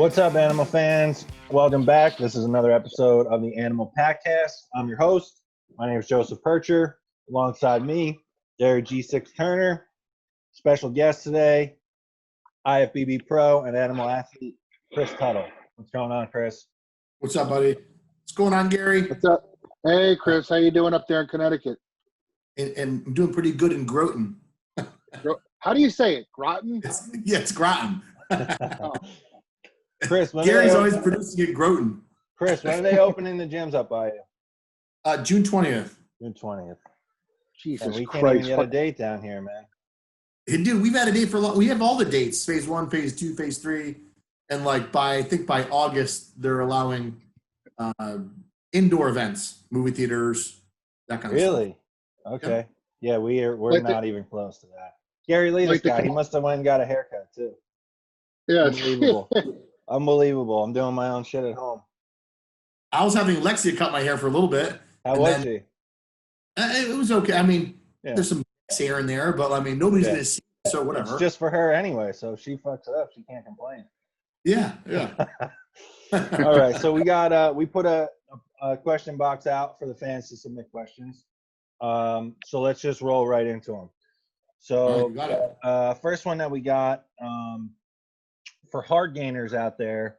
What's up, animal fans? Welcome back. This is another episode of the Animal Pakcast. I'm your host. My name is Joseph Percher. Alongside me, Derek G6 Turner. Special guest today, IFBB Pro and animal athlete, Chris Tuttle. What's going on, Chris? What's up, buddy? What's going on, Gary? What's up? Hey, Chris. How you doing up there in Connecticut? And I'm doing pretty good in Groton. How do you say it? Groton? It's Groton. Oh. Chris, Gary's always producing at Groton. Chris, when are they opening the gyms up by you? June 20th. June 20th. Jesus And we Christ. can't even get a date down here, man. Hey, dude, we've had a date for a long. We have all the dates: phase 1, phase 2, phase 3, and I think by August they're allowing indoor events, movie theaters, that kind of stuff. Really? Okay. Yeah, we're not even close to that. Gary Lee, this guy, he must have went and got a haircut too. Yeah. Unbelievable. Unbelievable. I'm doing my own shit at home. I was having Lexia cut my hair for a little bit. How was she? It was okay. I mean, there's some here and there, but I mean, nobody's going to see it, so whatever. It's just for her anyway, so if she fucks it up, she can't complain. Yeah. All right, so we put a question box out for the fans to submit questions. So let's just roll right into them. So first one that we got, for hard gainers out there,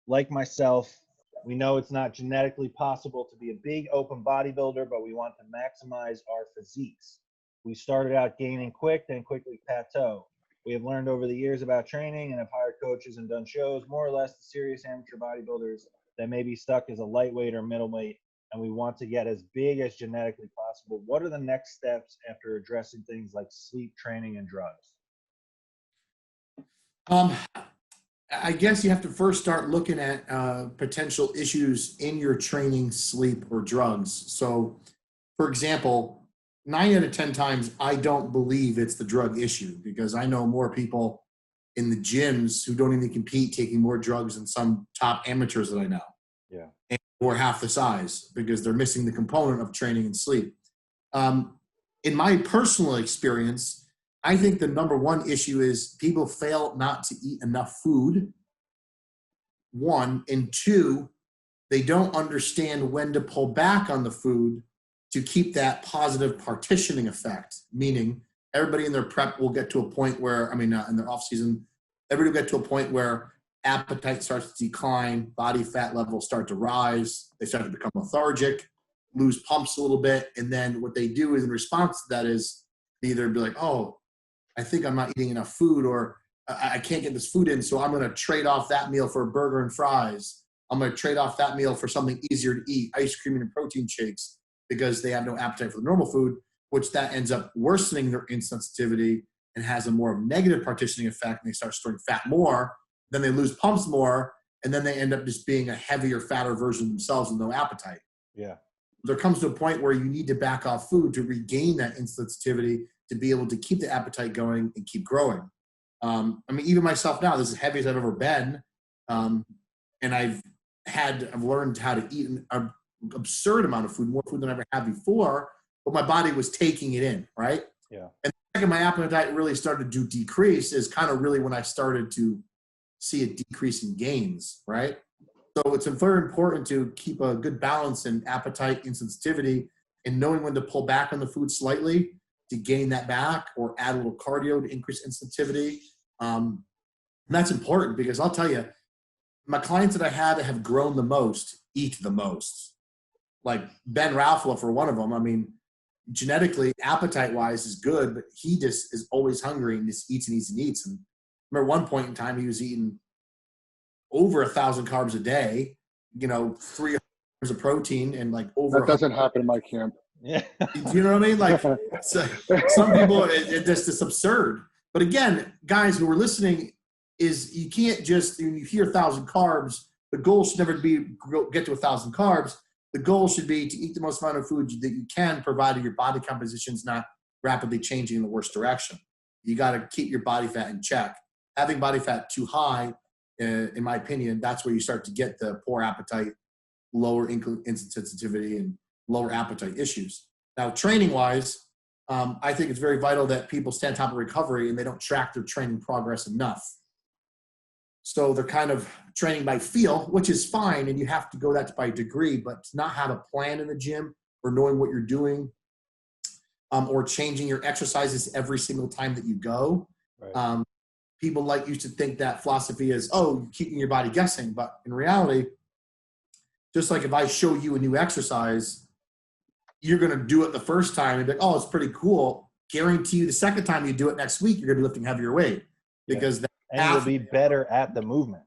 like myself, we know it's not genetically possible to be a big open bodybuilder, but we want to maximize our physiques. We started out gaining quick, then quickly plateau. We have learned over the years about training and have hired coaches and done shows, more or less the serious amateur bodybuilders that may be stuck as a lightweight or middleweight, and we want to get as big as genetically possible. What are the next steps after addressing things like sleep, training, and drugs? I guess you have to first start looking at potential issues in your training, sleep, or drugs. So, for example, 9 out of 10 times, I don't believe it's the drug issue because I know more people in the gyms who don't even compete taking more drugs than some top amateurs that I know. Yeah. Or half the size because they're missing the component of training and sleep. In my personal experience, I think the number one issue is people fail not to eat enough food, 1, and 2, they don't understand when to pull back on the food to keep that positive partitioning effect, meaning everybody in their prep will get to a point where, in their off season, everybody will get to a point where appetite starts to decline, body fat levels start to rise, they start to become lethargic, lose pumps a little bit, and then what they do is in response to that is they either be like, oh, I think I'm not eating enough food, or I can't get this food in, so I'm going to trade off that meal for a burger and fries. I'm going to trade off that meal for something easier to eat, ice cream and protein shakes, because they have no appetite for the normal food, which that ends up worsening their insensitivity and has a more negative partitioning effect, and they start storing fat more, then they lose pumps more, and then they end up just being a heavier, fatter version of themselves with no appetite. Yeah. There comes to a point where you need to back off food to regain that insensitivity to be able to keep the appetite going and keep growing. Even myself now, this is as heavy as I've ever been. And I've learned how to eat an absurd amount of food, more food than I ever had before, but my body was taking it in, right? Yeah. And the second my appetite really started to decrease is kind of really when I started to see a decrease in gains, right? So it's very important to keep a good balance in appetite and sensitivity and knowing when to pull back on the food slightly to gain that back or add a little cardio to increase insensitivity. And that's important because I'll tell you, my clients that I have grown the most, eat the most. Like Ben Ralph, for one of them, genetically, appetite-wise is good, but he just is always hungry and just eats and eats and eats. And I remember one point in time, he was eating over 1,000 carbs a day, 300 grams of protein and over. That doesn't happen in my camp. Yeah. You know what I mean? So, some people, it's absurd. But again, guys who are listening, is you can't just, when you hear 1,000 carbs, the goal should never be get to 1,000 carbs. The goal should be to eat the most amount of food that you can, provided your body composition is not rapidly changing in the worst direction. You got to keep your body fat in check. Having body fat too high, in my opinion, that's where you start to get the poor appetite, lower insulin sensitivity, and lower appetite issues. Now, training-wise, I think it's very vital that people stay on top of recovery and they don't track their training progress enough. So they're kind of training by feel, which is fine, and you have to go that by degree, but to not have a plan in the gym or knowing what you're doing, or changing your exercises every single time that you go. Right. People used to think that philosophy is, oh, keeping your body guessing. But in reality, just like if I show you a new exercise, you're going to do it the first time and be like, oh, it's pretty cool. Guarantee you the second time you do it next week, you're going to be lifting heavier weight because and you'll be better at the movement.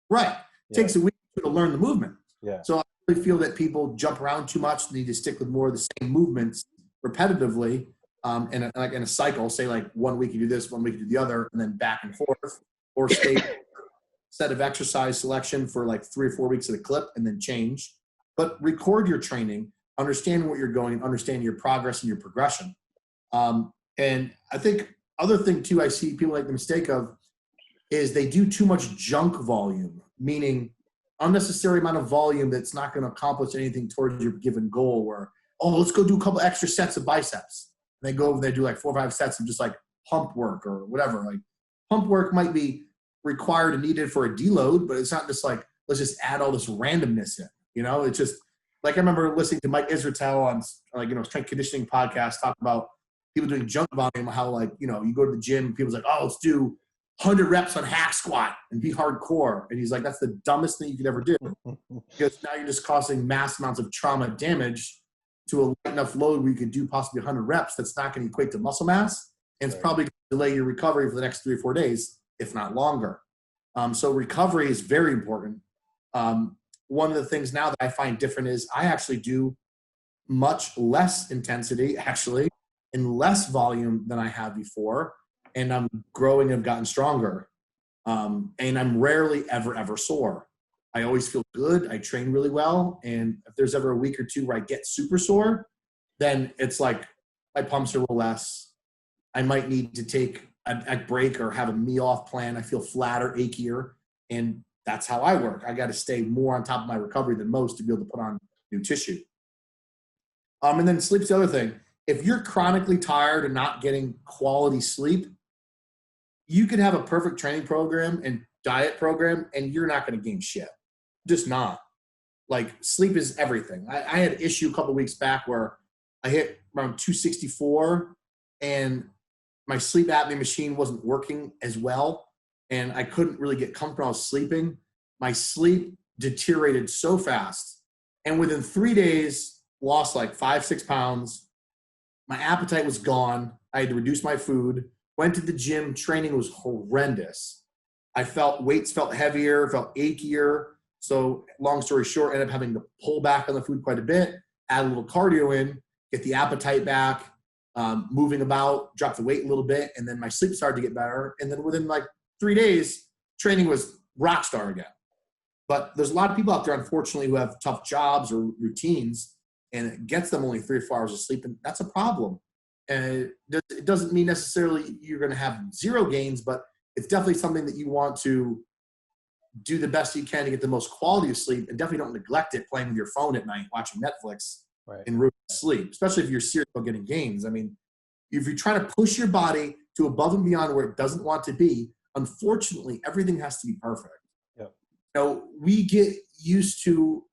Right. It takes a week to learn the movement. Yeah. So I really feel that people jump around too much. They need to stick with more of the same movements repetitively, in a cycle. Say like 1 week you do this, 1 week you do the other, and then back and forth, or stay set of exercise selection for like 3 or 4 weeks at a clip and then change. But record your training, understand what you're going, understand your progress and your progression. And I think other thing too, I see people make the mistake of is they do too much junk volume, meaning unnecessary amount of volume that's not going to accomplish anything towards your given goal. Where, oh, let's go do a couple extra sets of biceps. And they go over, they do like 4 or 5 sets of just like pump work or whatever. Like pump work might be required and needed for a deload, but it's not just like, let's just add all this randomness in, it's just like, I remember listening to Mike Israetel on strength conditioning podcast, talk about people doing junk volume, how you go to the gym and people's like, oh, let's do 100 reps on hack squat and be hardcore. And he's like, that's the dumbest thing you could ever do, because now you're just causing mass amounts of trauma damage to a light enough load where you could do possibly 100 reps. That's not going to equate to muscle mass. And it's probably going to delay your recovery for the next 3 or 4 days, if not longer. So recovery is very important. One of the things now that I find different is I actually do much less intensity, actually, and less volume than I have before. And I'm growing and have gotten stronger. And I'm rarely, ever sore. I always feel good. I train really well. And if there's ever a week or two where I get super sore, then it's like my pumps are a little less. I might need to take a break or have a meal off plan. I feel flatter, achier. And that's how I work. I got to stay more on top of my recovery than most to be able to put on new tissue. And then sleep's the other thing. If you're chronically tired and not getting quality sleep, you could have a perfect training program and diet program, and you're not going to gain shit. Just not. Like, sleep is everything. I had an issue a couple of weeks back where I hit around 264, and my sleep apnea machine wasn't working as well, and I couldn't really get comfortable. I was sleeping. My sleep deteriorated so fast, and within 3 days, lost like 5-6 pounds. My appetite was gone. I had to reduce my food. Went to the gym. Training was horrendous. Weights felt heavier, felt achier. So long story short, ended up having to pull back on the food quite a bit, add a little cardio in, get the appetite back, moving about, drop the weight a little bit, and then my sleep started to get better. And then within like 3 days, training was rock star again. But there's a lot of people out there, unfortunately, who have tough jobs or routines, and it gets them only 3 or 4 hours of sleep, and that's a problem. And it doesn't mean necessarily you're going to have zero gains, but it's definitely something that you want to do the best you can to get the most quality of sleep, and definitely don't neglect it playing with your phone at night, watching Netflix, and ruin sleep, especially if you're serious about getting gains. I mean, if you're trying to push your body to above and beyond where it doesn't want to be, unfortunately, everything has to be perfect. We get used to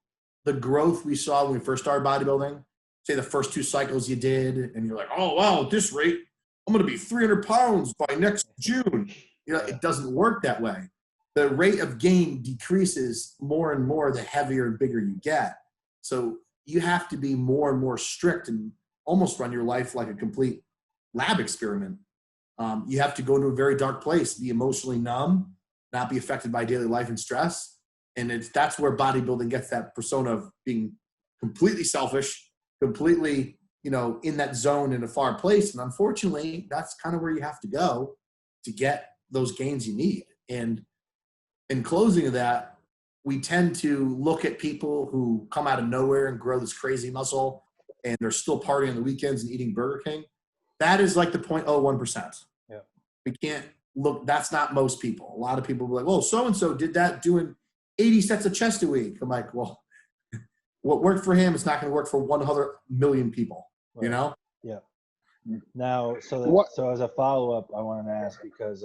the growth we saw when we first started bodybuilding. Say the first 2 cycles you did, and you're like, oh, wow, at this rate, I'm going to be 300 pounds by next June. It doesn't work that way. The rate of gain decreases more and more the heavier and bigger you get. So you have to be more and more strict and almost run your life like a complete lab experiment. You have to go into a very dark place, be emotionally numb, not be affected by daily life and stress. And that's where bodybuilding gets that persona of being completely selfish, completely, in that zone in a far place. And unfortunately, that's kind of where you have to go to get those gains you need. And in closing of that, we tend to look at people who come out of nowhere and grow this crazy muscle, and they're still partying on the weekends and eating Burger King. That is like the 0.01%. Yeah. We can't look, that's not most people. A lot of people will be like, well, so-and-so did that doing 80 sets of chest a week. I'm like, well, what worked for him is not going to work for 100 million people, Yeah. Now, so as a follow-up, I wanted to ask, because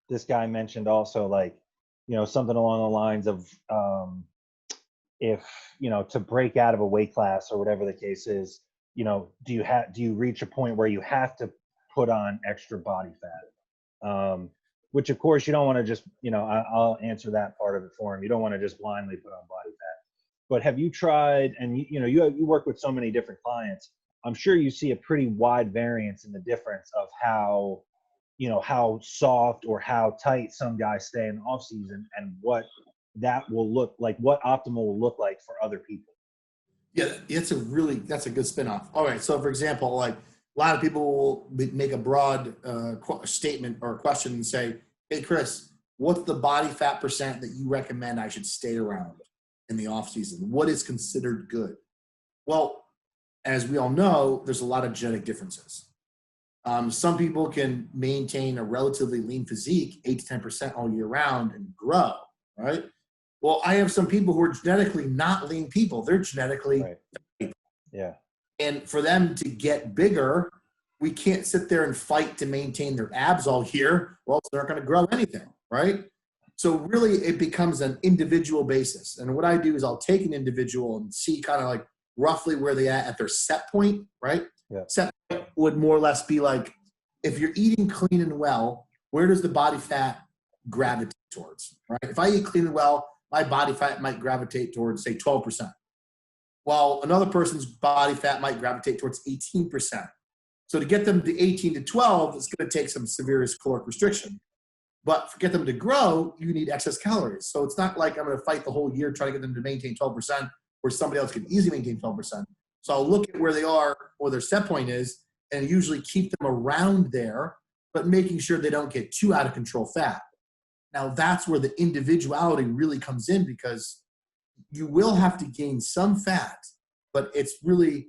this guy mentioned also, like, something along the lines of, if, to break out of a weight class or whatever the case is, do you reach a point where you have to put on extra body fat? Which of course you don't want to just, I'll answer that part of it for him. You don't want to just blindly put on body fat. But have you tried, and you work with so many different clients, I'm sure you see a pretty wide variance in the difference of how soft or how tight some guys stay in the off season, and what that will look like, what optimal will look like for other people. Yeah, that's a good spin-off. All right, so for example, like a lot of people will make a broad statement or question and say, hey, Chris, what's the body fat percent that you recommend I should stay around in the off season? What is considered good? Well, as we all know, there's a lot of genetic differences. Some people can maintain a relatively lean physique, 8 to 10% all year round, and grow, right? Well, I have some people who are genetically not lean people. They're genetically right. Yeah. And for them to get bigger, we can't sit there and fight to maintain their abs all year, or else they're not going to grow anything, right? So really it becomes an individual basis. And what I do is I'll take an individual and see kind of like roughly where they at their set point, right? Yeah. Set point would more or less be like, if you're eating clean and well, where does the body fat gravitate towards, right? If I eat clean and well, my body fat might gravitate towards, say, 12%. While another person's body fat might gravitate towards 18%. So to get them to 18 to 12, it's going to take some severe caloric restriction. But to get them to grow, you need excess calories. So it's not like I'm going to fight the whole year trying to get them to maintain 12%, where somebody else can easily maintain 12%. So I'll look at where they are, or their set point is, and usually keep them around there, but making sure they don't get too out of control fat. Now that's where the individuality really comes in, because you will have to gain some fat, but it's really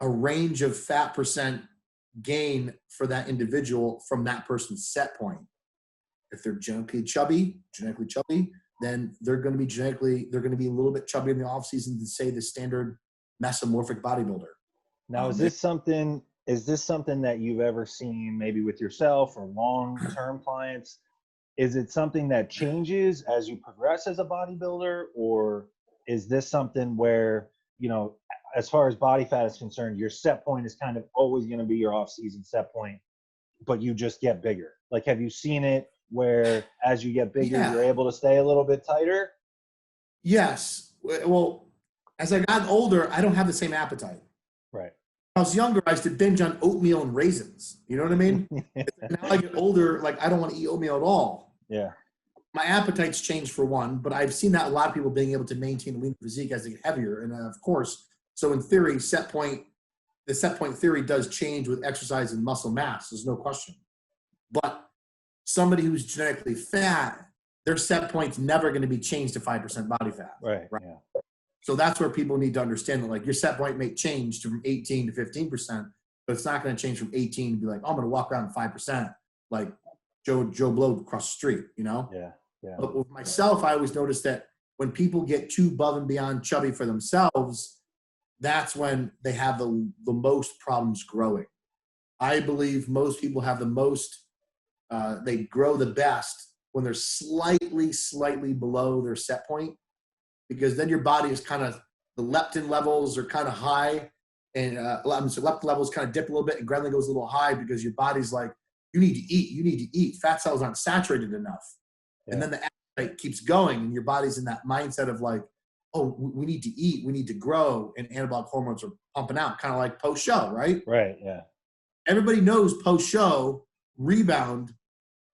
a range of fat percent gain for that individual from that person's set point. If they're genetically chubby, then they're going to be a little bit chubby in the off season to say the standard mesomorphic bodybuilder. Now, is this something that you've ever seen maybe with yourself or long-term clients? Is it something that changes as you progress as a bodybuilder, or is this something where, as far as body fat is concerned, your set point is kind of always going to be your off-season set point, but you just get bigger? Like, have you seen it where as you get bigger, you're able to stay a little bit tighter? Yes. Well, as I got older, I don't have the same appetite. Right. When I was younger, I used to binge on oatmeal and raisins. You know what I mean? Now I get older, like I don't want to eat oatmeal at all. Yeah. My appetite's changed for one, but I've seen that a lot of people being able to maintain a lean physique as they get heavier. And of course, so in theory, the set point theory does change with exercise and muscle mass. There's no question. But somebody who's genetically fat, their set point's never going to be changed to 5% body fat. Right. Yeah. So that's where people need to understand that, like, your set point may change from 18 to 15%, but it's not going to change from 18 to be like, oh, I'm going to walk around 5%, like Joe Blow across the street, Yeah. Yeah. But with myself, I always notice that when people get too above and beyond chubby for themselves, that's when they have the most problems growing. I believe most people have the most, they grow the best when they're slightly below their set point, because then your body is kind of, the leptin levels are kind of high, and so leptin levels kind of dip a little bit, and ghrelin goes a little high because your body's like, you need to eat. Fat cells aren't saturated enough. Yeah. And then the appetite keeps going, and your body's in that mindset of like, oh, we need to eat, we need to grow, and anabolic hormones are pumping out, kind of like post-show, right? Right, yeah. Everybody knows post-show rebound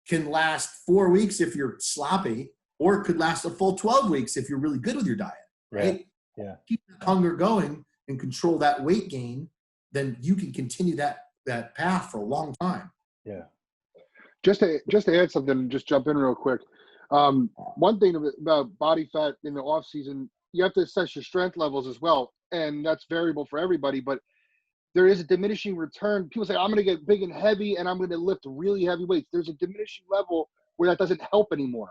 can last 4 weeks if you're sloppy, or it could last a full 12 weeks if you're really good with your diet, right? Yeah. Keep that hunger going and control that weight gain, then you can continue that path for a long time. Yeah. Just to add something, just jump in real quick. One thing about body fat in the off season, you have to assess your strength levels as well, and that's variable for everybody. But there is a diminishing return. People say, I'm going to get big and heavy, and I'm going to lift really heavy weights. There's a diminishing level where that doesn't help anymore,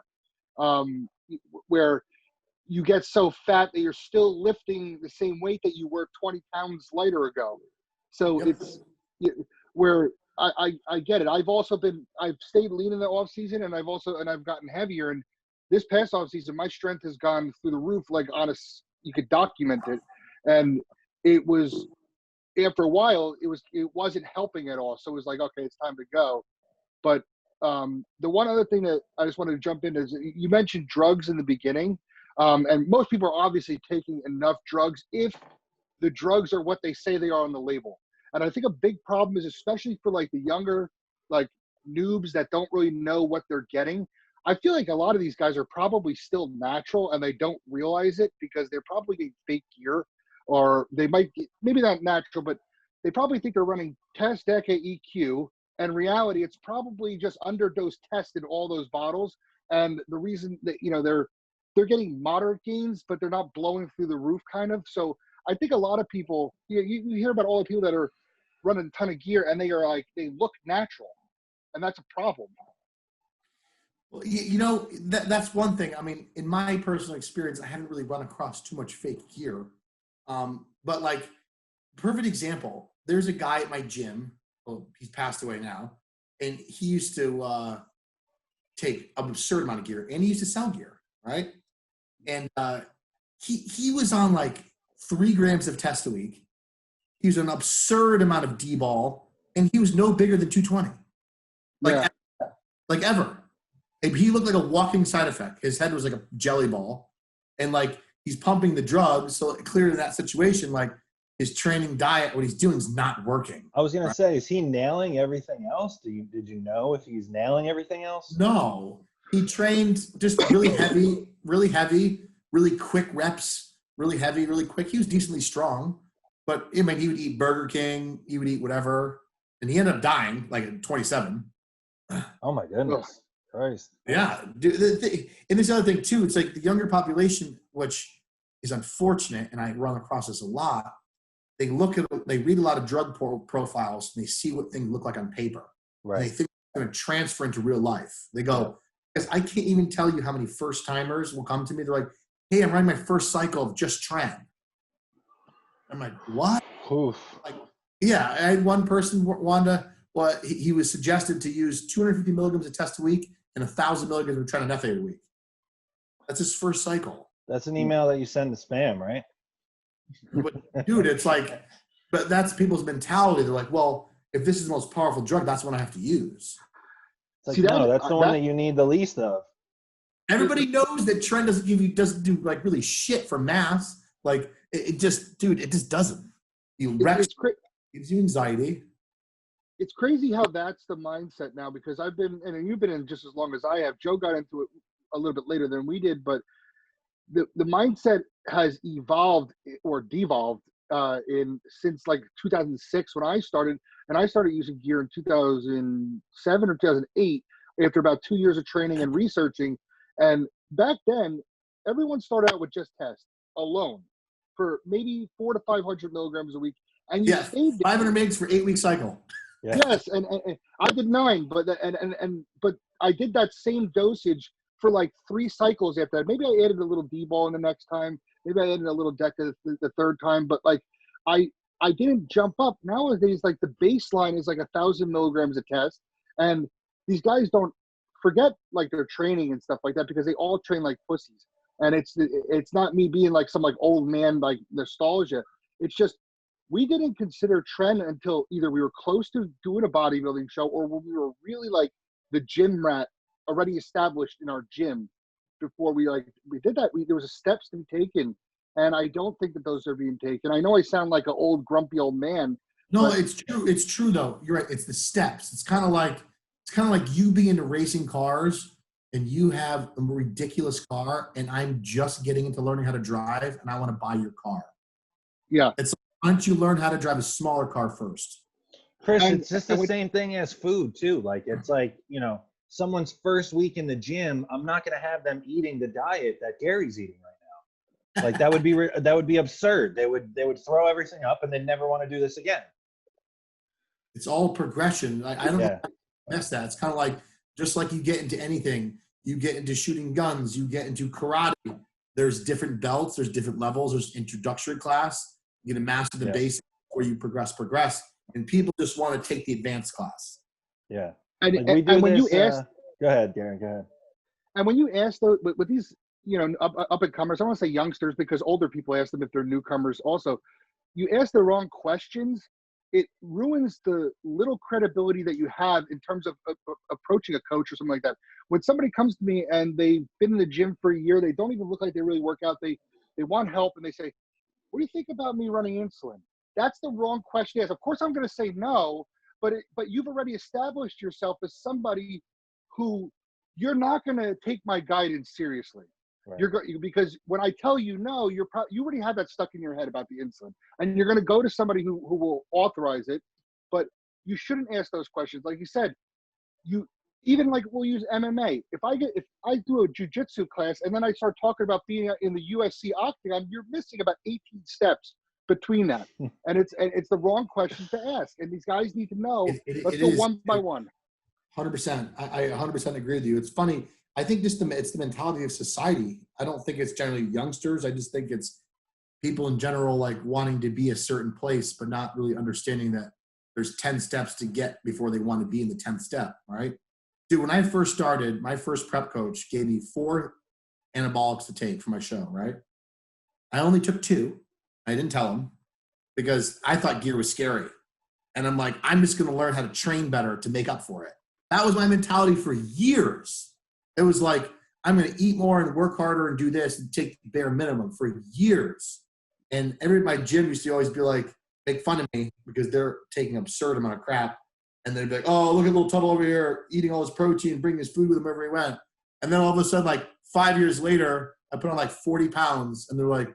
where you get so fat that you're still lifting the same weight that you were 20 pounds lighter ago. So it's where I get it. I've stayed lean in the off season, and I've gotten heavier. And this past off season, my strength has gone through the roof. Like you could document it, and it was after a while, it wasn't helping at all. So it was like, okay, it's time to go. But the one other thing that I just wanted to jump in is you mentioned drugs in the beginning, and most people are obviously taking enough drugs if the drugs are what they say they are on the label. And I think a big problem is, especially for like the younger, like noobs that don't really know what they're getting. I feel like a lot of these guys are probably still natural and they don't realize it because they're probably getting fake gear, or they might get, maybe not natural, but they probably think they're running test deca EQ. And in reality, it's probably just underdose tested all those bottles. And the reason that, they're getting moderate gains, but they're not blowing through the roof kind of. So I think a lot of people, you hear about all the people that are running a ton of gear and they look natural. And that's a problem. Well, that's one thing. I mean, in my personal experience, I haven't really run across too much fake gear. But like, perfect example, there's a guy at my gym. Well, he's passed away now. And he used to take an absurd amount of gear, and he used to sell gear, right? And he was on like 3 grams of test a week. He was an absurd amount of D-ball, and he was no bigger than 220. Like ever. He looked like a walking side effect. His head was like a jelly ball. And like, he's pumping the drugs. So clearly in that situation, like his training diet, what he's doing is not working. I was going to say, is he nailing everything else? Did you know if he's nailing everything else? No, he trained just really heavy, really quick reps, really heavy, really quick. He was decently strong, but I mean, he would eat Burger King, he would eat whatever. And he ended up dying like at 27. Oh my goodness. Christ. Yeah. And this other thing too, it's like the younger population, which is unfortunate, and I run across this a lot, they read a lot of drug profiles, and they see what things look like on paper. Right. And they think it's going to transfer into real life. They go, because I can't even tell you how many first timers will come to me. They're like, hey, I'm running my first cycle of just tren. I'm like, what? Oof. Like, yeah, I had one person, Wanda, he was suggested to use 250 milligrams of test a week and 1,000 milligrams of tretinoethate a week. That's his first cycle. That's an email that you send to spam, right? But, dude, it's like, but that's people's mentality. They're like, well, if this is the most powerful drug, that's what I have to use. It's like, no, that's the one that you need the least of. Everybody knows that tren doesn't do like really shit for mass. Like it just doesn't. Gives you anxiety. It's crazy how that's the mindset now, because you've been in just as long as I have. Joe got into it a little bit later than we did, but the mindset has evolved or devolved since like 2006 when I started, and I started using gear in 2007 or 2008 after about 2 years of training and researching. And back then, everyone started out with just test alone for maybe 400 to 500 milligrams a week, and you stayed there. 500 mgs for 8-week cycle. Yeah. Yes, and I did 9, but I did that same dosage for like 3 cycles after that. Maybe I added a little D-ball in the next time. Maybe I added a little deca the third time. But like I didn't jump up. Nowadays, like the baseline is like 1,000 milligrams a test, and these guys don't forget like their training and stuff like that because they all train like pussies. And it's not me being like some like old man like nostalgia. It's just we didn't consider tren until either we were close to doing a bodybuilding show or when we were really like the gym rat already established in our gym before we did that. There was steps to be taken, and I don't think that those are being taken. I know I sound like an old grumpy old man. No, it's true. It's true though. You're right. It's the steps. It's kind of like you being into racing cars and you have a ridiculous car and I'm just getting into learning how to drive and I want to buy your car. Yeah. It's like, why don't you learn how to drive a smaller car first? Chris, it's just the same thing as food too. Like it's like, someone's first week in the gym, I'm not going to have them eating the diet that Gary's eating right now. Like that would be absurd. They would throw everything up and they'd never want to do this again. It's all progression. I don't know how to mess that. It's kind of like, just like you get into anything, you get into shooting guns, you get into karate. There's different belts, there's different levels, there's introductory class. You get to master the basics where you progress. And people just want to take the advanced class. Yeah. And, like we do and when this, you ask, go ahead, Garen, go ahead. And when you ask those, with these, up and comers, I don't want to say youngsters because older people ask them if they're newcomers also. You ask the wrong questions, it ruins the little credibility that you have in terms of approaching a coach or something like that. When somebody comes to me and they've been in the gym for a year, they don't even look like they really work out. They want help and they say, what do you think about me running insulin? That's the wrong question to ask. Of course, I'm going to say no, but you've already established yourself as somebody who you're not going to take my guidance seriously. Right. Because when I tell you no, you already have that stuck in your head about the insulin, and you're going to go to somebody who will authorize it. But you shouldn't ask those questions. Like you said, even like we'll use MMA. If I do a jiu-jitsu class and then I start talking about being in the UFC octagon, you're missing about 18 steps between that, and it's the wrong question to ask. And these guys need to know. Let's go one by one. 100%. I 100% agree with you. It's funny. I think it's the mentality of society. I don't think it's generally youngsters. I just think it's people in general, like wanting to be a certain place, but not really understanding that there's 10 steps to get before they want to be in the 10th step, right? Dude, when I first started, my first prep coach gave me 4 anabolics to take for my show, right? I only took 2. I didn't tell him because I thought gear was scary. And I'm like, I'm just going to learn how to train better to make up for it. That was my mentality for years. It was like, I'm going to eat more and work harder and do this and take the bare minimum for years. And my gym used to always be like, make fun of me because they're taking absurd amount of crap. And they'd be like, oh, look at little Tuttle over here eating all his protein, bringing his food with him wherever he went. And then all of a sudden, like 5 years later, I put on like 40 pounds. And they're like,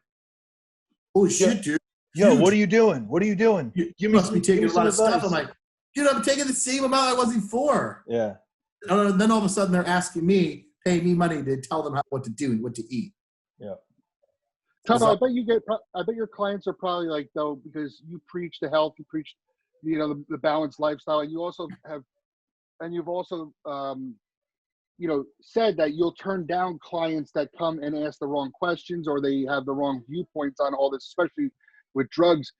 holy shit, dude. Yo, what are you doing? What are you doing? You must be taking a lot of stuff. I'm like, dude, I'm taking the same amount I was before. Yeah. And then all of a sudden they're asking me, paying me money to tell them what to do and what to eat. Yeah. Tuttle, I bet your clients are probably like, though, because you preach the health, you preach, the balanced lifestyle, and you also have, and you've also, said that you'll turn down clients that come and ask the wrong questions or they have the wrong viewpoints on all this, especially with drugs.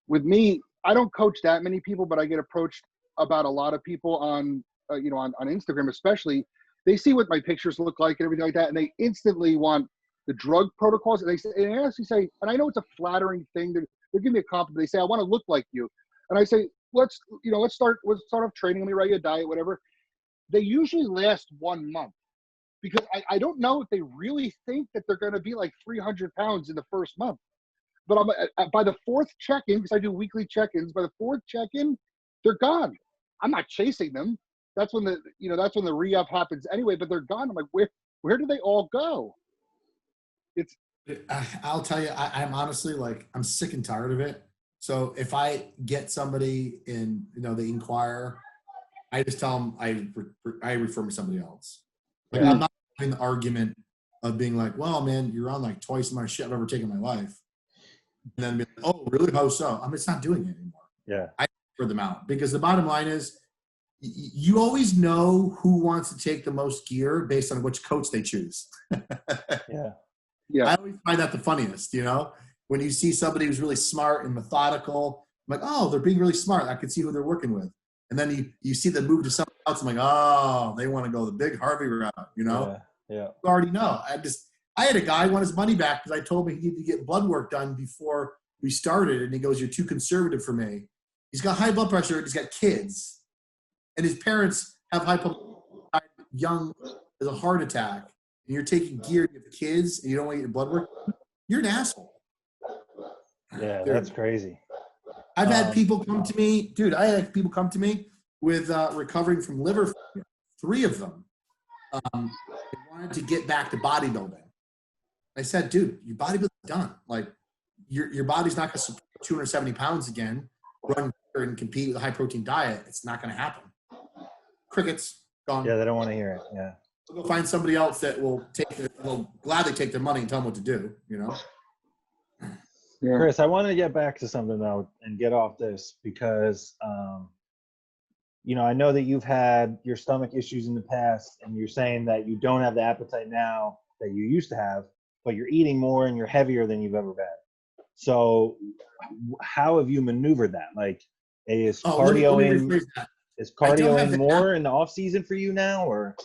With me, I don't coach that many people, but I get approached about a lot of people on Instagram, especially. They see what my pictures look like and everything like that, and they instantly want the drug protocols. And they actually say, and I know it's a flattering thing. They're giving me a compliment. They say, I want to look like you. And I say, let's start off training. Let me write you a diet, whatever. They usually last 1 month because I don't know if they really think that they're going to be like 300 pounds in the first month. But by the 4th check-in, because I do weekly check-ins, by the 4th check-in, they're gone. I'm not chasing them. That's when the re-up happens anyway, but they're gone. I'm like, where do they all go? I'll tell you, I'm honestly like, I'm sick and tired of it. So if I get somebody in, they inquire, I just tell them I refer them to somebody else. Like I'm not having the argument of being like, well, man, you're on like twice as much shit I've ever taken in my life. And then be like, oh, really? How so? I'm just not doing it anymore. Yeah. I refer them out because the bottom line is, you always know who wants to take the most gear based on which coach they choose. Yeah. I always find that the funniest, when you see somebody who's really smart and methodical, I'm like, oh, they're being really smart. I can see who they're working with. And then you see them move to something else. I'm like, oh, they want to go the big Harvey route, Yeah. You already know. I had a guy want his money back because I told him he needed to get blood work done before we started. And he goes, you're too conservative for me. He's got high blood pressure. He's got kids. And his parents have high blood pressure, young as a heart attack, and you're taking gear to have kids and you don't want to get your blood work, you're an asshole. Yeah, that's crazy. I've had people come to me, dude, with recovering from liver failure, 3 of them. They wanted to get back to bodybuilding. I said, dude, your bodybuilding's done. Like, your body's not going to support 270 pounds again, run and compete with a high-protein diet. It's not going to happen. Crickets, gone. Yeah, they don't want to hear it. Yeah. We'll go find somebody else that will gladly take their money and tell them what to do, Yeah. Chris, I want to get back to something though and get off this because, I know that you've had your stomach issues in the past and you're saying that you don't have the appetite now that you used to have, but you're eating more and you're heavier than you've ever been. So how have you maneuvered that? Like, is cardio in more in the off season for you now, or?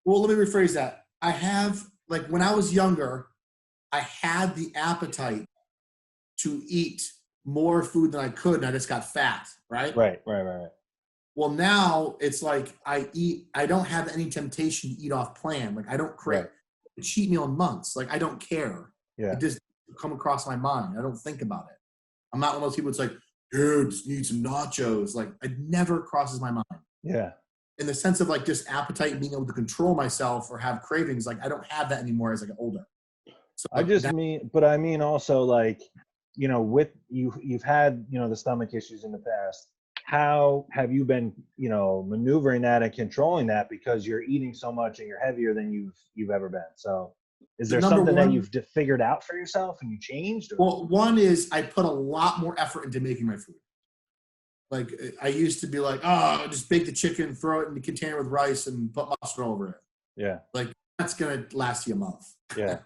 Well, let me rephrase that. I have, like when I was younger, I had the appetite to eat more food than I could, and I just got fat, right? Right. Well, now it's like I don't have any temptation to eat off plan. Like I don't crave a cheat meal in months. Like I don't care. Yeah. It just come across my mind. I don't think about it. I'm not one of those people that's like, dude, just need some nachos. Like it never crosses my mind. Yeah. In the sense of like just appetite and being able to control myself or have cravings, like I don't have that anymore as I get older. So I mean also like, you know, with you've had, you know, the stomach issues in the past. How have you been, you know, maneuvering that and controlling that, because you're eating so much and you're heavier than you've ever been? So is there something that you've figured out for yourself and you changed? Or? Well, one is I put a lot more effort into making my food. Like I used to be like, oh, just bake the chicken, throw it in the container with rice and put mustard over it. Yeah. Like that's going to last you a month. Yeah.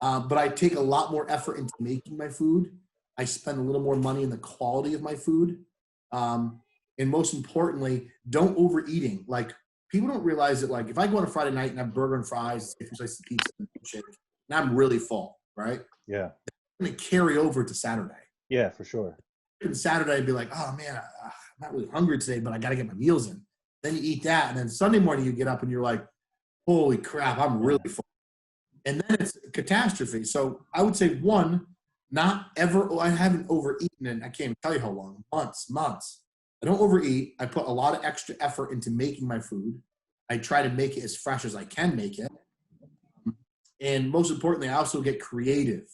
But I take a lot more effort into making my food. I spend a little more money in the quality of my food. And most importantly, don't overeating. Like people don't realize that, like if I go on a Friday night and have burger and fries, a few slices of pizza and shake, and I'm really full, right? Yeah. I'm going to carry over to Saturday. Yeah, for sure. And Saturday I'd be like, oh man, I'm not really hungry today, but I got to get my meals in. Then you eat that. And then Sunday morning you get up and you're like, holy crap, I'm really full. And then it's a catastrophe. So I would say one, not ever, I haven't overeaten in, I can't even tell you how long, months. I don't overeat. I put a lot of extra effort into making my food. I try to make it as fresh as I can make it. And most importantly, I also get creative.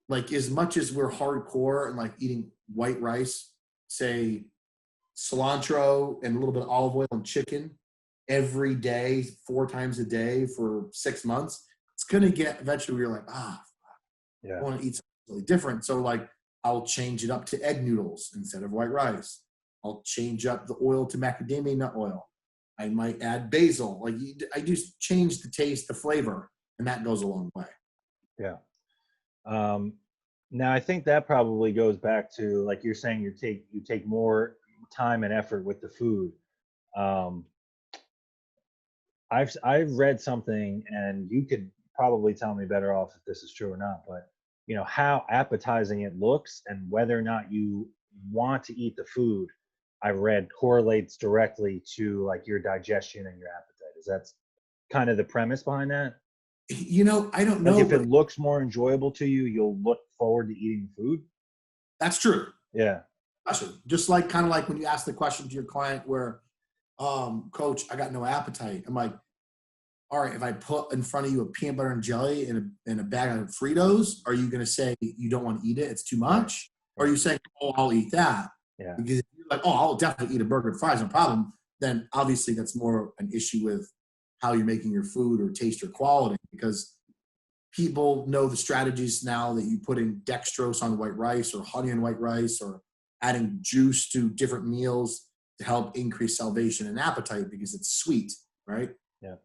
Like as much as we're hardcore and like eating white rice, say cilantro and a little bit of olive oil and chicken every day, 4 times a day for 6 months, it's going to get eventually you're like, I want to eat something really different. So like I'll change it up to egg noodles instead of white rice. I'll change up the oil to macadamia nut oil. I might add basil. Like I just change the taste, the flavor, and that goes a long way. Yeah. Now I think that probably goes back to, like you're saying, you take more time and effort with the food. I've read something, and you could probably tell me better off if this is true or not, but you know how appetizing it looks and whether or not you want to eat the food, I read correlates directly to like your digestion and your appetite. Is that kind of the premise behind that? You know, I don't know. Like if it looks more enjoyable to you, you'll look forward to eating food. That's true. Yeah. Just like kind of like when you ask the question to your client where, coach, I got no appetite. I'm like, all right, if I put in front of you a peanut butter and jelly and a bag of Fritos, are you going to say you don't want to eat it? It's too much? Or are you saying, oh, I'll eat that? Yeah. Because if you're like, oh, I'll definitely eat a burger and fries, no problem. Then obviously that's more an issue with how you're making your food or taste or quality, because people know the strategies now that you put in dextrose on white rice or honey on white rice or adding juice to different meals to help increase salivation and appetite because it's sweet, right? Yeah.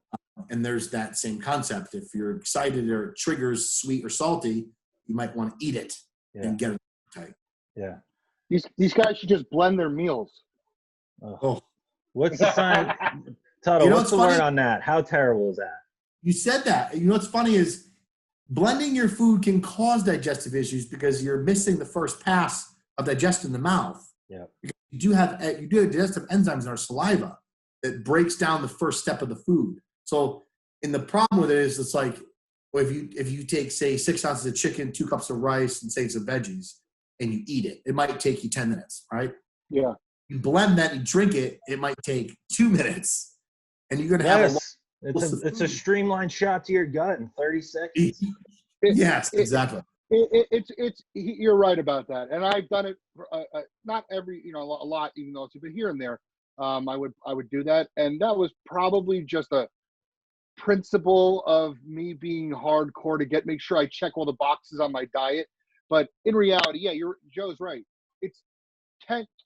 And there's that same concept. If you're excited or it triggers sweet or salty, you might want to eat it and get an appetite. Yeah. These guys should just blend their meals. Oh. What's the sign? Tuttle, you know what's the word on that? How terrible is that? You said that. You know what's funny is blending your food can cause digestive issues because you're missing the first pass of digestion in the mouth. Yeah. You do have digestive enzymes in our saliva that breaks down the first step of the food. So, and the problem with it is it's like, well, if you take, say, 6 ounces of chicken, 2 cups of rice, and say some veggies, and you eat it, it might take you 10 minutes, right? Yeah. You blend that and drink it, it might take 2 minutes. And you're going to have it's a streamlined shot to your gut in 30 seconds. Yes, exactly. It's you're right about that, and I've done it. Not every, a lot, even though it's been here and there. I would do that, and that was probably just a principle of me being hardcore to make sure I check all the boxes on my diet. But in reality, yeah, Joe's right. It's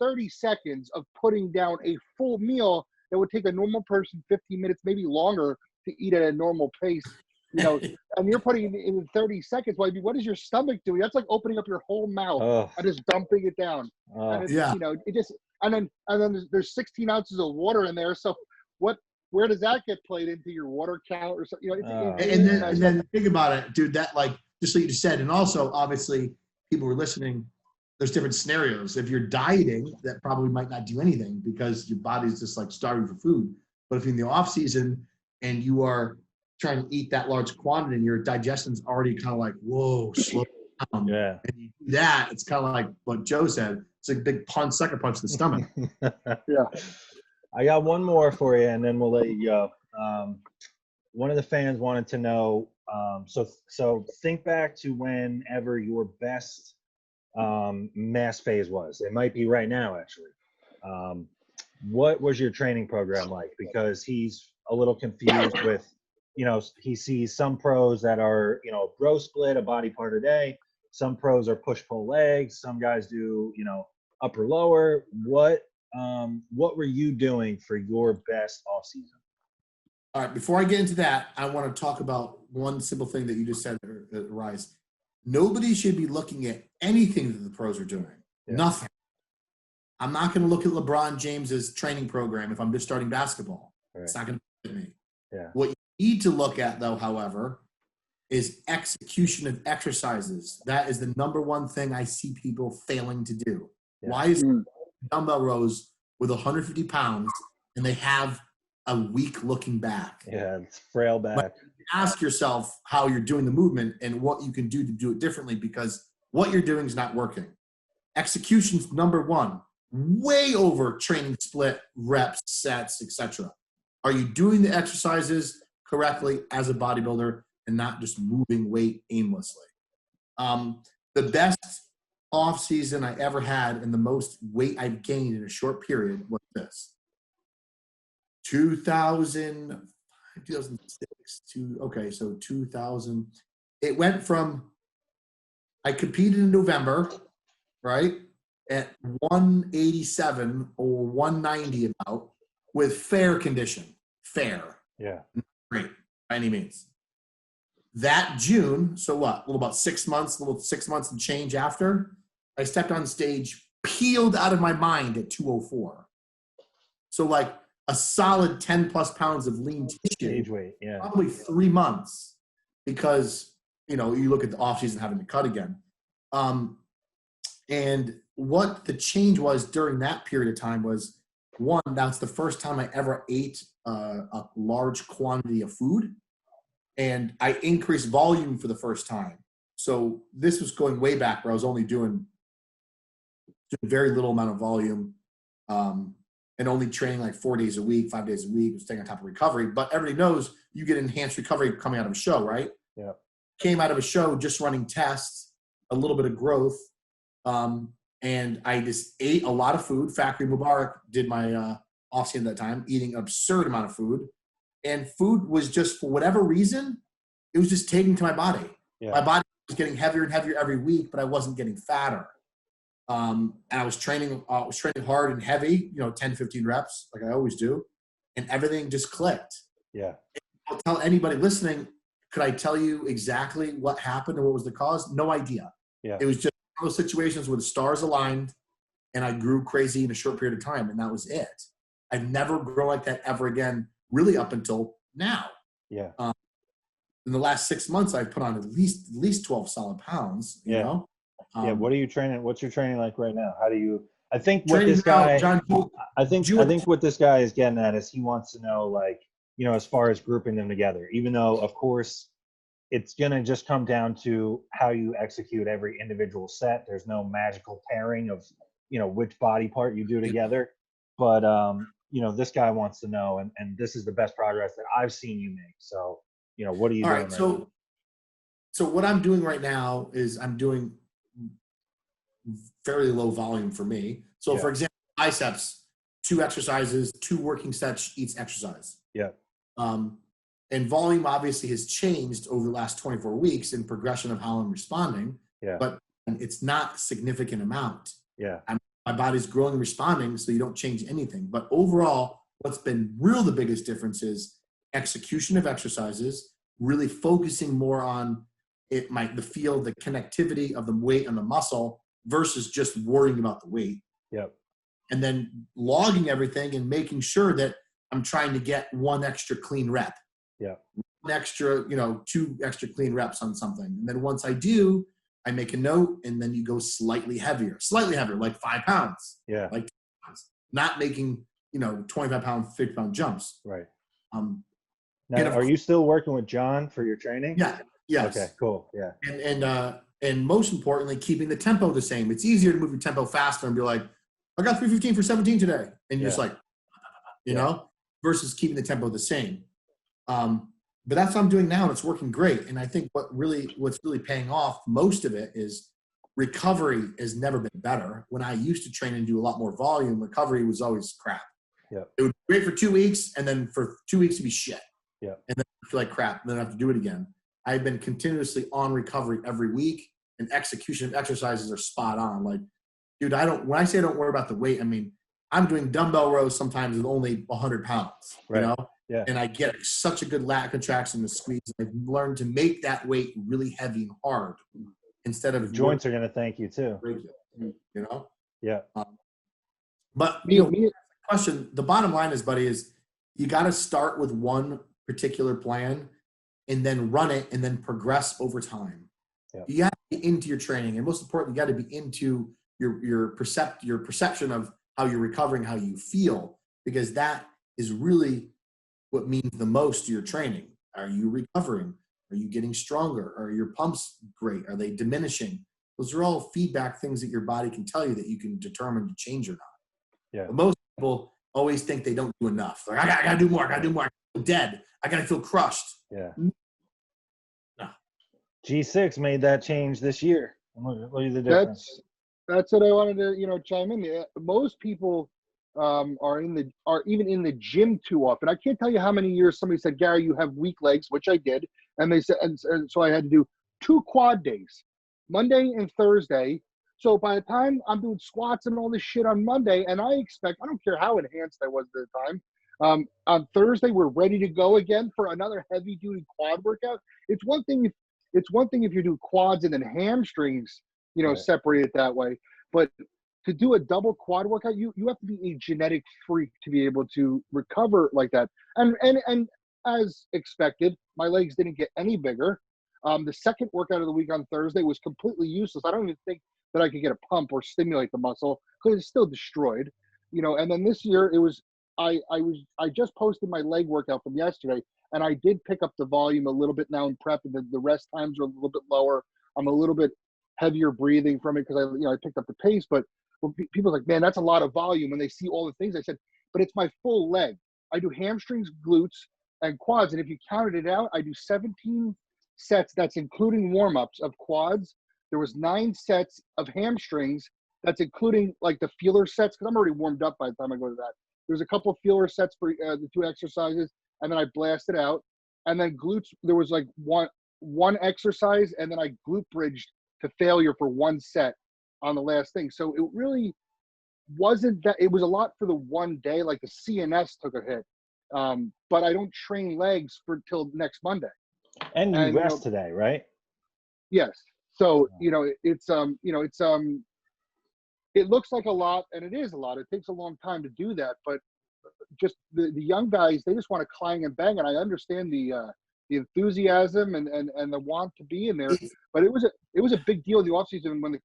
30 seconds of putting down a full meal that would take a normal person 15 minutes, maybe longer, to eat at a normal pace. And you're putting it in 30 seconds. Well, what is your stomach doing? That's like opening up your whole mouth and just dumping it down. And it's, yeah. it just, and then there's 16 ounces of water in there. So what where does that get played into your water count or something? You know, and then think about it, dude. That like just like you just said, and also obviously people who are listening. There's different scenarios. If you're dieting, that probably might not do anything because your body's just like starving for food. But if you're in the off season and you are trying to eat that large quantity and your digestion's already kind of like, whoa, slow down. Yeah. And you do that, it's kind of like what Joe said. It's like a big sucker punch to the stomach. Yeah. I got one more for you, and then we'll let you go. One of the fans wanted to know, so think back to whenever your best mass phase was. It might be right now, actually. What was your training program like? Because he's a little confused with, you know, he sees some pros that are, you know, bro split, a body part a day. Some pros are push pull legs. Some guys do, you know, upper lower. What were you doing for your best off season? All right, before I get into that, I want to talk about one simple thing that you just said, Rise. Nobody should be looking at anything that the pros are doing. Yeah. Nothing. I'm not going to look at LeBron James's training program if I'm just starting basketball. Right. It's not going to fit me. Yeah. What you need to look at, though, however, is execution of exercises. That is the number one thing I see people failing to do. Yeah. Why is dumbbell rows with 150 pounds and they have a weak looking back? Yeah, it's frail back. But ask yourself how you're doing the movement and what you can do to do it differently, because what you're doing is not working. Execution's number one, way over training split, reps, sets, etc. Are you doing the exercises correctly as a bodybuilder and not just moving weight aimlessly? The best off season I ever had and the most weight I've gained in a short period was this. 2006 so 2000. It went from, I competed in November, right, at 187 or 190 about, with fair condition. Fair. Yeah. Not great by any means. That June, so what, a little about 6 months, and change after, I stepped on stage, peeled out of my mind at 204. So like a solid 10 plus pounds of lean tissue. Stage weight, yeah. Probably 3 months, because, you know, you look at the off season having to cut again. And what the change was during that period of time was, one, that's the first time I ever ate a large quantity of food, and I increased volume for the first time. So this was going way back where I was only doing very little amount of volume, and only training like 4 days a week, 5 days a week, staying on top of recovery. But everybody knows you get enhanced recovery coming out of a show, right? Yeah. Came out of a show just running tests, a little bit of growth, and I just ate a lot of food. Factory Mubarak did my off-season at that time, eating an absurd amount of food. And food was just, for whatever reason, it was just taking to my body. Yeah. My body was getting heavier and heavier every week, but I wasn't getting fatter. And I was training hard and heavy, 10, 15 reps, like I always do. And everything just clicked. Yeah. I'll tell anybody listening, could I tell you exactly what happened or what was the cause? No idea. Yeah. It was just one of those situations where the stars aligned and I grew crazy in a short period of time, and that was it. I've never grown like that ever again, really, up until now. Yeah. In the last 6 months, I've put on at least 12 solid pounds, you know? What are you training? What's your training like right now? How do you, I think what this guy, I think what this guy is getting at is he wants to know, like, as far as grouping them together, even though of course it's going to just come down to how you execute every individual set. There's no magical pairing of, which body part you do together. But, this guy wants to know, and this is the best progress that I've seen you make. So, what are you doing right now? So what I'm doing right now is I'm doing fairly low volume for me. So for example, biceps, 2 exercises, 2 working sets each exercise. Yeah. And volume obviously has changed over the last 24 weeks in progression of how I'm responding. Yeah. But it's not a significant amount. Yeah. My body's growing and responding, so you don't change anything. But overall, what's been the biggest difference is execution of exercises, really focusing more on the feel, the connectivity of the weight and the muscle versus just worrying about the weight. Yep. And then logging everything and making sure that I'm trying to get one extra clean rep. Yeah. One extra, 2 extra clean reps on something. And then once I do, I make a note, and then you go slightly heavier, like 5 pounds. Yeah. Like 10 pounds. Not making, 25-pound, 50-pound jumps. Right. And Now, are you still working with John for your training? Yeah. Yes. Okay, cool. Yeah. And most importantly, keeping the tempo the same. It's easier to move your tempo faster and be like, I got 315 for 17 today. And you're just like, versus keeping the tempo the same. But that's what I'm doing now, and it's working great. And I think what's really paying off, most of it, is recovery has never been better. When I used to train and do a lot more volume, recovery was always crap. Yeah. It would be great for 2 weeks, and then for 2 weeks it'd be shit. Yeah. And then I feel like crap, and then I have to do it again. I've been continuously on recovery every week, and execution of exercises are spot on. Like, dude, when I say I don't worry about the weight, I mean, I'm doing dumbbell rows sometimes with only 100 pounds, right. Yeah. And I get such a good lat contraction and squeeze. I've learned to make that weight really heavy and hard instead of joints are going to thank you too. Yeah. But question, the bottom line is you got to start with one particular plan and then run it and then progress over time. Yeah. You got to be into your training, and most importantly, you got to be into your perception of how you're recovering, how you feel, because that is really what means the most to your training. Are you recovering? Are you getting stronger? Are your pumps great? Are they diminishing? Those are all feedback things that your body can tell you that you can determine to change or not. Yeah. But most people always think they don't do enough. Like, I gotta do more. I gotta do more. I feel dead. I gotta feel crushed. Yeah. No. G6 made that change this year. Look at the difference. That's what I wanted to, chime in. Most people are even in the gym too often. I can't tell you how many years somebody said, Gary, you have weak legs, which I did. And they said, and so I had to do 2 quad days, Monday and Thursday. So by the time I'm doing squats and all this shit on Monday, and I don't care how enhanced I was at the time, on Thursday, we're ready to go again for another heavy duty quad workout. It's one thing if you do quads and then hamstrings, right. Separate it that way. But to do a double quad workout, you have to be a genetic freak to be able to recover like that. And as expected, my legs didn't get any bigger. The second workout of the week on Thursday was completely useless. I don't even think that I could get a pump or stimulate the muscle because it's still destroyed. And then this year it was I just posted my leg workout from yesterday, and I did pick up the volume a little bit now in prep, and the rest times are a little bit lower. I'm a little bit heavier breathing from it because I picked up the pace, but people are like, man, that's a lot of volume. When they see all the things I said, but it's my full leg. I do hamstrings, glutes, and quads. And if you counted it out, I do 17 sets. That's including warm-ups of quads. There was 9 sets of hamstrings. That's including like the feeler sets, because I'm already warmed up by the time I go to that. There's a couple of feeler sets for the 2 exercises, and then I blasted out. And then glutes, there was like one exercise, and then I glute bridged to failure for 1 set on the last thing. So it really wasn't that, it was a lot for the one day, like the CNS took a hit. But I don't train legs till next Monday. And you rest today, right? Yes. So, it looks like a lot, and it is a lot. It takes a long time to do that, but just the young guys, they just want to clang and bang. And I understand the enthusiasm and the want to be in there, but it was a big deal in the offseason when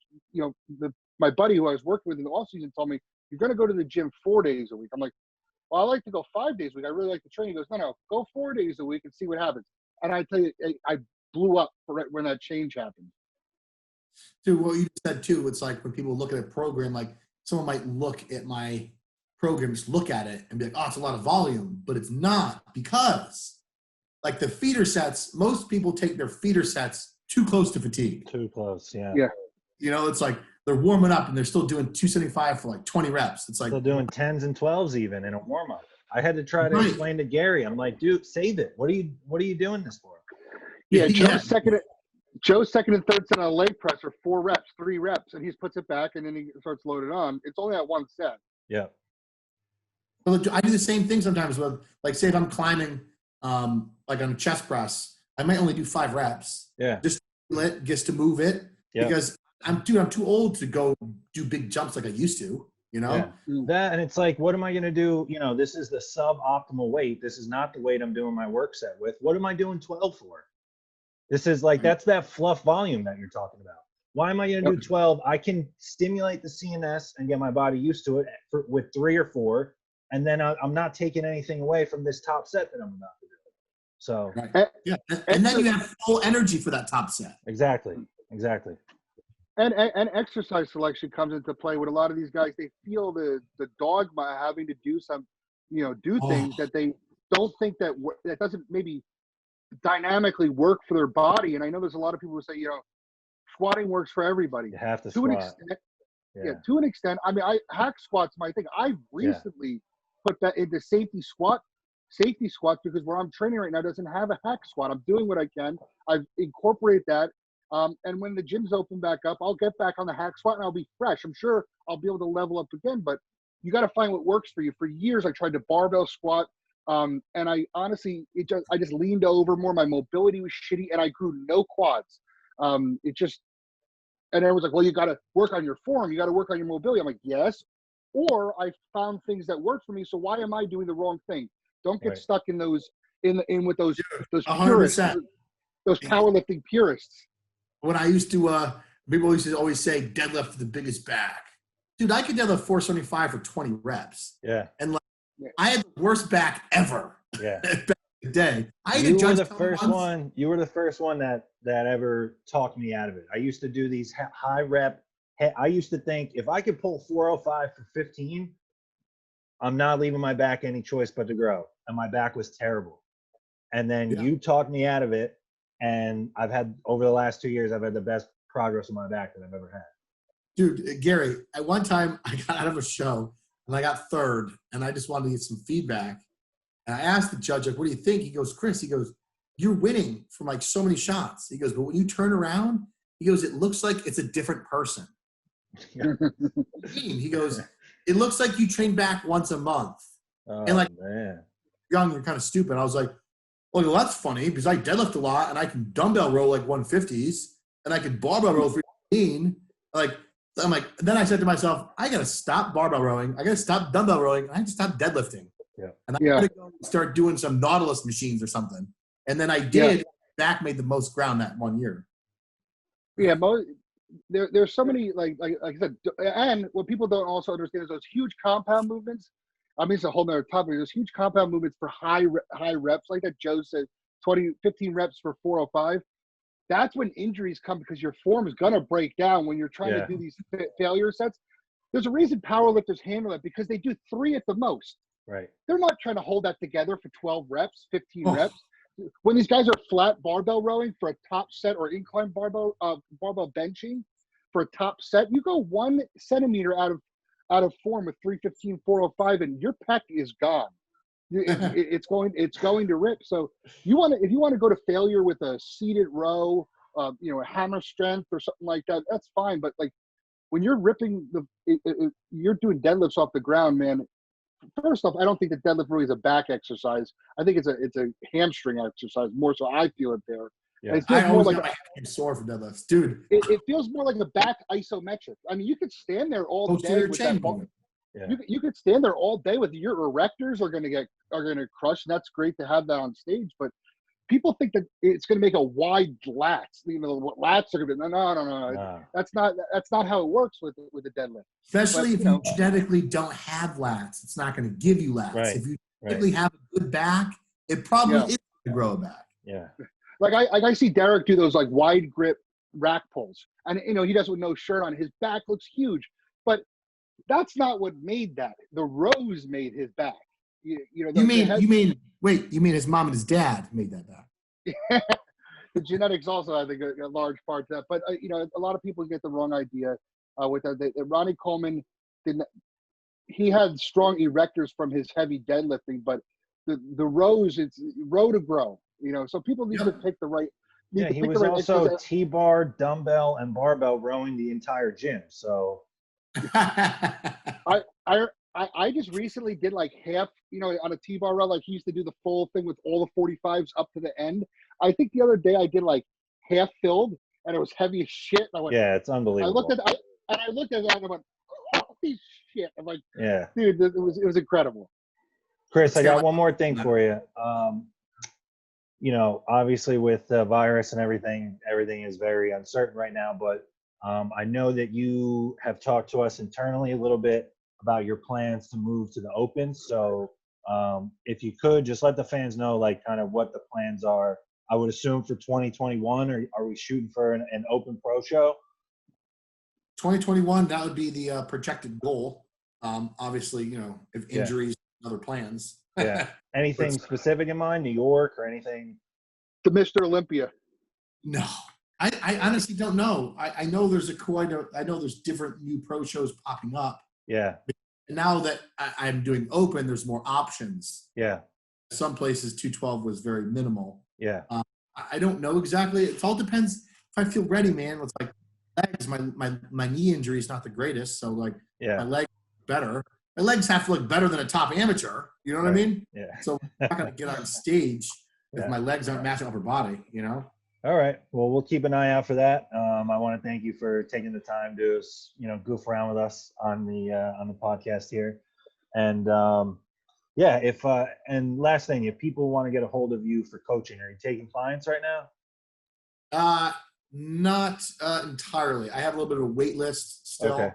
my buddy who I was working with in the offseason told me, you're going to go to the gym 4 days a week. I'm like, well, I like to go 5 days a week. I really like to train. He goes, no, go 4 days a week and see what happens. And I tell you, I blew up right when that change happened. Dude, what you said too, it's like when people look at a program, like someone might look at my program, just look at it and be like, oh, it's a lot of volume, but it's not, because like the feeder sets, most people take their feeder sets too close to fatigue. Too close, yeah. Yeah. It's like they're warming up and they're still doing 275 for like 20 reps. It's like still doing 10s and 12s even in a warm up. I had to try to explain to Gary. I'm like, dude, save it. What are you doing this for? Yeah, Joe's second and third set on a leg press are 4 reps, 3 reps, and he puts it back and then he starts loaded on. It's only at 1 set. Yeah. Well, I do the same thing sometimes with, like, say if I'm climbing, like on a chest press, I might only do 5 reps. Yeah. Just to move it. Yeah. Because I'm too old to go do big jumps like I used to. you know? Yeah. That, and it's like, what am I going to do? You know, this is the suboptimal weight. This is not the weight I'm doing my work set with. What am I doing 12 for? This is like, that's that fluff volume that you're talking about. Why am I going to do 12? I can stimulate the CNS and get my body used to it with 3 or 4. And then I'm not taking anything away from this top set that I'm about to do. So, yeah. And then you have full energy for that top set. Exactly. And exercise selection comes into play with a lot of these guys. They feel the dogma having to do things that they don't think that doesn't maybe dynamically work for their body. And I know there's a lot of people who say, squatting works for everybody. You have to squat. An extent, to an extent. I mean, hack squats my thing. I recently put that into safety squats because where I'm training right now doesn't have a hack squat. I'm doing what I can. I've incorporated that. And when the gyms open back up, I'll get back on the hack squat and I'll be fresh. I'm sure I'll be able to level up again, but you got to find what works for you. For years, I tried to barbell squat. And I honestly, I just leaned over more. My mobility was shitty and I grew no quads. And everyone's like, well, you got to work on your form. You got to work on your mobility. I'm like, yes. Or I found things that work for me. So why am I doing the wrong thing? Don't get stuck in those, with those purists, 100%. those powerlifting purists. When I used to, people used to always say deadlift for the biggest back. Dude, I could deadlift 475 for 20 reps. Yeah. And I had the worst back ever. Yeah. Back in the day. You were the first one that ever talked me out of it. I used to do these high rep. I used to think if I could pull 405 for 15, I'm not leaving my back any choice but to grow. And my back was terrible. And then you talked me out of it. And I've had, over the last 2 years, I've had the best progress on my back that I've ever had. Dude, Gary, at one time I got out of a show and I got third and I just wanted to get some feedback. And I asked the judge, like, what do you think? He goes, Chris, you're winning from like so many shots. He goes, but when you turn around, he goes, it looks like it's a different person. He goes, it looks like you train back once a month. Oh, and like, man. young and kind of stupid. I was like, well, that's funny because I deadlift a lot and I can dumbbell row like 150s and I can barbell row 315. I'm like, then I said to myself, I got to stop barbell rowing. I got to stop dumbbell rowing. And I have to stop deadlifting. Yeah. And I got to go start doing some Nautilus machines or something. And then I did. Back made the most ground that 1 year. Yeah, there's so many like I said, and what people don't also understand is those huge compound movements. I mean, it's a whole nother topic. There's huge compound movements for high reps, like that Joe said, 15 reps for 405. That's when injuries come because your form is going to break down when you're trying to do these failure sets. There's a reason powerlifters handle it because they do 3 at the most. Right. They're not trying to hold that together for 12 reps, 15 reps. When these guys are flat barbell rowing for a top set or incline barbell benching for a top set, you go 1 centimeter out of form with 315, 405, and your pec is gone. It's going to rip. So if you want to go to failure with a seated row, a hammer strength or something like that, that's fine. But like when you're ripping you're doing deadlifts off the ground, man. First off, I don't think the deadlift really is a back exercise. I think it's a hamstring exercise more. So I feel it there. Yeah. It feels more like I'm sore for deadlifts, dude. It feels more like a back isometric. I mean, you could stand there all day with that ball. Yeah. You could stand there all day with your erectors are going to crush, and that's great to have that on stage. But people think that it's going to make a wide lats. Lats are going to be no. That's not how it works with the deadlift. Especially if you genetically don't have lats, it's not going to give you lats. Right. If you genetically have a good back, it probably is going to grow a back. Yeah. Like I see Derek do those like wide grip rack pulls, and he does with no shirt on. His back looks huge, but that's not what made that. The rows made his back. You mean his mom and his dad made that back? The genetics also, I think, a large part to that. But a lot of people get the wrong idea with that. Ronnie Coleman he had strong erectors from his heavy deadlifting, but the rows, it's row to grow. So people need to pick the right. He was also T-bar, dumbbell, and barbell rowing the entire gym. So I just recently did like half, on a T-bar row, like he used to do the full thing with all the 45s up to the end. I think the other day I did like half filled and it was heavy as shit. And I went, it's unbelievable. I looked at that and I went, holy shit. I'm like, Yeah. dude, it was incredible. Chris, I got one more thing for you. You know, obviously with the virus and everything is very uncertain right now, but I know that you have talked to us internally a little bit about your plans to move to the open. So if you could just let the fans know, like, kind of what the plans are. I would assume for 2021, or are we shooting for an open pro show? 2021, that would be the projected goal. Obviously, you know, if injuries, other plans. Yeah. Anything specific in mind, New York or anything? The Mr. Olympia. No, I honestly don't know. I know there's I know there's different new pro shows popping up. Yeah. Now that I'm doing open, there's more options. Yeah. Some places 212 was very minimal. Yeah. I don't know exactly. It all depends if I feel ready, man. It's like legs. My knee injury is not the greatest, so like my legs better. My legs have to look better than a top amateur. You know what I mean? Yeah. So I'm not gonna get on stage if my legs aren't matching upper body. You know. All right. Well, we'll keep an eye out for that. I want to thank you for taking the time to, you know, goof around with us on the podcast here. And yeah, and last thing, if people want to get a hold of you for coaching, are you taking clients right now? Not entirely. I have a little bit of a wait list still. Okay.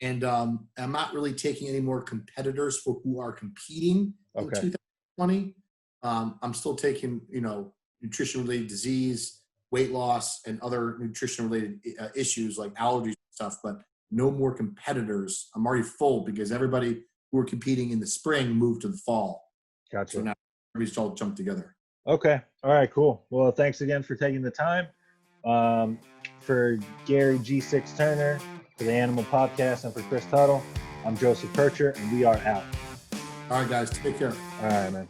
And I'm not really taking any more competitors for who are competing in 2020. I'm still taking, you know, nutrition-related disease, weight loss, and other nutrition-related issues like allergies and stuff, but no more competitors. I'm already full because everybody who were competing in the spring moved to the fall. Gotcha. So now everybody's all jumped together. Okay. All right, cool. Well, thanks again for taking the time. For Gary G6 Turner, for the Animal Podcast, and for Chris Tuttle, I'm Joseph Kircher, and we are out. All right, guys. Take care. All right, man.